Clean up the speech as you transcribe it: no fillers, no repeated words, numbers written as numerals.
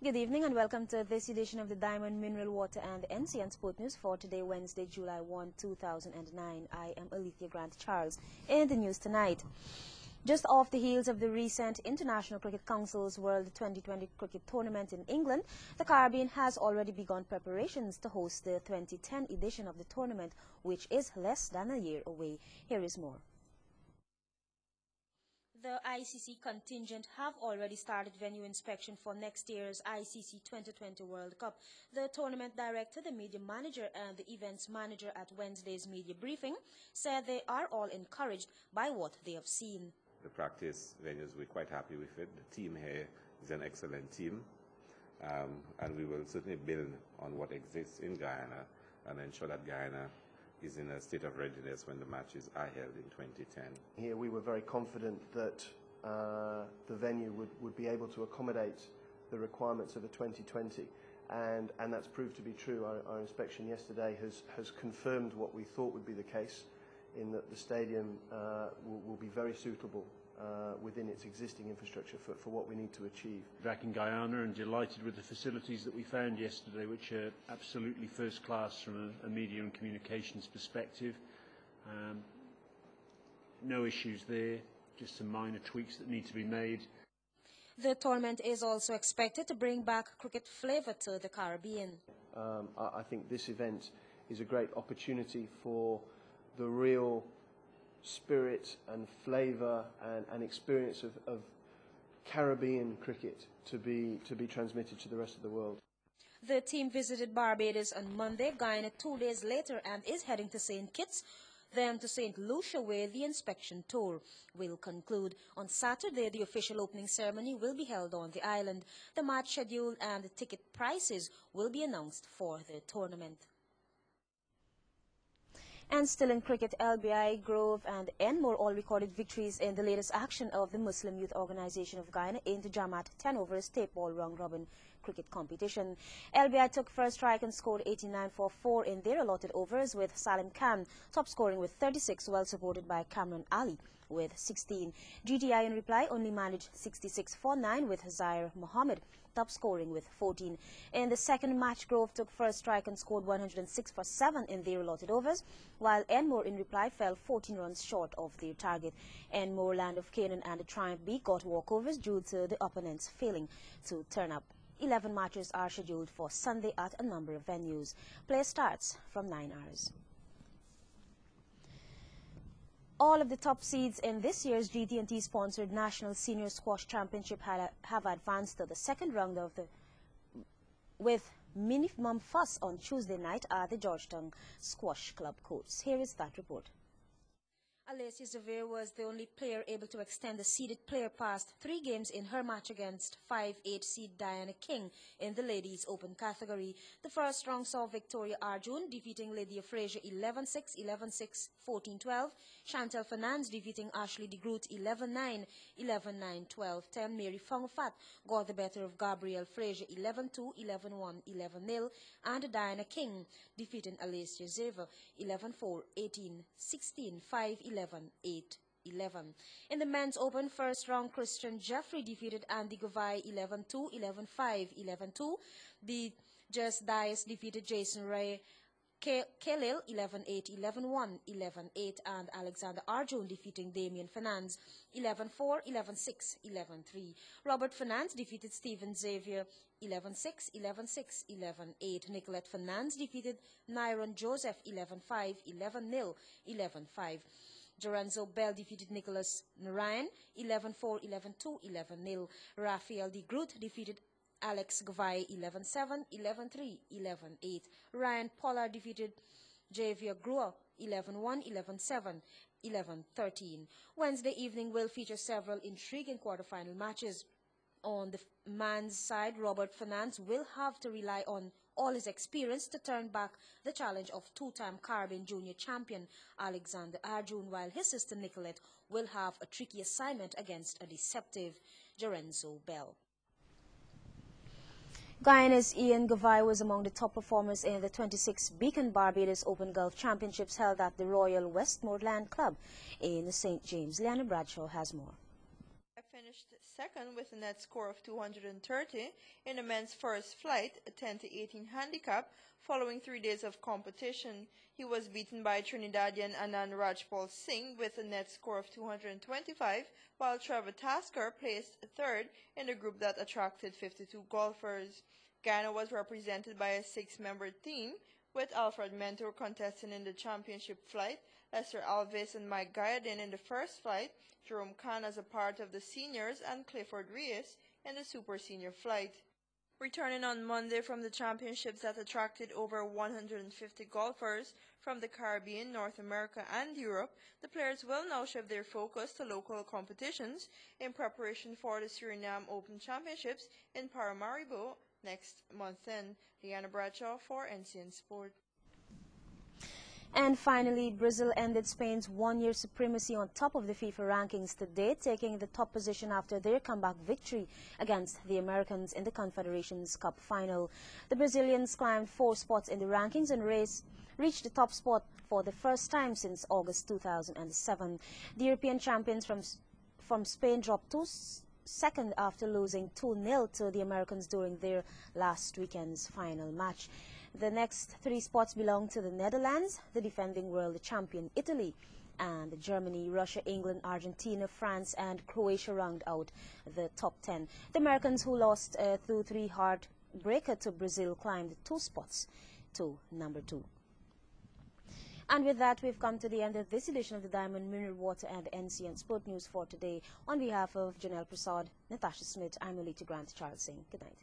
Good evening and welcome to this edition of the Diamond Mineral Water and Ncn Sports News for today, Wednesday, July 1, 2009. I am Alethea Grant Charles. In the news tonight, just off the heels of the recent International Cricket Council's World 2020 Cricket Tournament in England, the Caribbean has already begun preparations to host the 2010 edition of the tournament, which is less than a year away. Here is more. The ICC contingent have already started venue inspection for next year's ICC 2020 World Cup. The tournament director, the media manager, and the events manager at Wednesday's media briefing said they are all encouraged by what they have seen. The practice venues, we're quite happy with it. The team here is an excellent team, and we will certainly build on what exists in Guyana and ensure that Guyana is in a state of readiness when the matches are held in 2010. Here we were very confident that the venue would be able to accommodate the requirements of a 2020, and that's proved to be true. Our inspection yesterday has confirmed what we thought would be the case, in that the stadium will be very suitable within its existing infrastructure for what we need to achieve. Back in Guyana and delighted with the facilities that we found yesterday, which are absolutely first class from a media and communications perspective. No issues there, just some minor tweaks that need to be made. The tournament is also expected to bring back cricket flavour to the Caribbean. I think this event is a great opportunity for the real spirit and flavour and experience of Caribbean cricket to be transmitted to the rest of the world. The team visited Barbados on Monday, Guyana 2 days later, and is heading to St. Kitts, then to St. Lucia, where the inspection tour will conclude. On Saturday, the official opening ceremony will be held on the island. The match schedule and the ticket prices will be announced for the tournament. And still in cricket, LBI, Grove and Enmore all recorded victories in the latest action of the Muslim Youth Organization of Guyana in the Jamaat 10 overs tape ball round-robin cricket competition. LBI took first strike and scored 89 for 4 in their allotted overs, with Salim Khan top scoring with 36, well supported by Cameron Ali with 16. GTI in reply only managed 66 for 9, with Zaire Mohammed top scoring with 14. In the second match, Grove took first strike and scored 106 for 7 in their allotted overs, while Enmore in reply fell 14 runs short of their target. Enmore, Land of Canaan and the Triumph B got walkovers due to the opponents failing to turn up. 11 matches are scheduled for Sunday at a number of venues. Play starts from 9 hours. All of the top seeds in this year's GT&T-sponsored National Senior Squash Championship have advanced to the second round of with minimum fuss on Tuesday night at the Georgetown Squash Club courts. Here is that report. Alessia Xavier was the only player able to extend the seeded player past 3 games in her match against 5'8" seed Diana King in the ladies' open category. The first round saw Victoria Arjun defeating Lydia Frazier 11-6, 11-6, 14-12. Chantal Fernandez defeating Ashley de Groot 11-9, 11-9, 12-10. Mary Fongfat got the better of Gabrielle Frazier 11-2, 11-1, 11-0. And Diana King defeating Alessia Xavier 11-4, 18, 16, 5, 11, 8, 11. In the men's open first round, Christian Jeffrey defeated Andy Govai 11-2, 11-5, 11-2. The Just Dias defeated Jason Ray Khalil 11-8, 11-1, 11-8, and Alexander Arjun defeating Damian Fernandez 11-4, 11-6, 11-3. Robert Fernandez defeated Stephen Xavier 11-6, 11-6, 11-8. Nicolette Fernandez defeated Nyron Joseph 11-5, 11-0, 11-5. Jorenzo Bell defeated Nicholas Narayan 11-4, 11-2, 11-0. Rafael de Groot defeated Alex Gavai 11-7, 11-3, 11-8. Ryan Pollard defeated Javier Grua 11-1, 11-7, 11-13. Wednesday evening will feature several intriguing quarterfinal matches. On the man's side, Robert Fernandez will have to rely on all his experience to turn back the challenge of 2-time Caribbean Junior champion Alexander Arjun, while his sister Nicolette will have a tricky assignment against a deceptive Jorenzo Bell. Guyana's Ian Gavai was among the top performers in the 26th Beacon Barbados Open Golf Championships held at the Royal Westmoreland Club in St. James. Leanna Bradshaw has more. I finished second with a net score of 230 in the men's first flight, a 10-18 handicap, following 3 days of competition. He was beaten by Trinidadian Anand Rajpal Singh with a net score of 225, while Trevor Tasker placed third in the group that attracted 52 golfers. Guyana was represented by a 6-member team, with Alfred Mentor contesting in the championship flight, Lester Alves and Mike Guyadin in the first flight, Jerome Khan as a part of the seniors, and Clifford Reyes in the super senior flight. Returning on Monday from the championships that attracted over 150 golfers from the Caribbean, North America, and Europe, the players will now shift their focus to local competitions in preparation for the Suriname Open Championships in Paramaribo next month. Leanna Bradshaw for Ncn Sports. And finally, Brazil ended Spain's one-year supremacy on top of the FIFA rankings today, taking the top position after their comeback victory against the Americans in the Confederations Cup final. The Brazilians climbed 4 spots in the rankings and reached the top spot for the first time since August 2007. The European champions from Spain dropped to second after losing 2-0 to the Americans during their last weekend's final match. The next 3 spots belong to the Netherlands, the defending world champion Italy, and Germany, Russia, England, Argentina, France, and Croatia round out the top 10. The Americans, who lost a 2-3 heartbreaker to Brazil, climbed 2 spots to number 2. And with that, we've come to the end of this edition of the Diamond Mineral Water and Ncn Sport News for today. On behalf of Janelle Prasad, Natasha Smith, I'm Lolita Grant Charles Singh. Good night.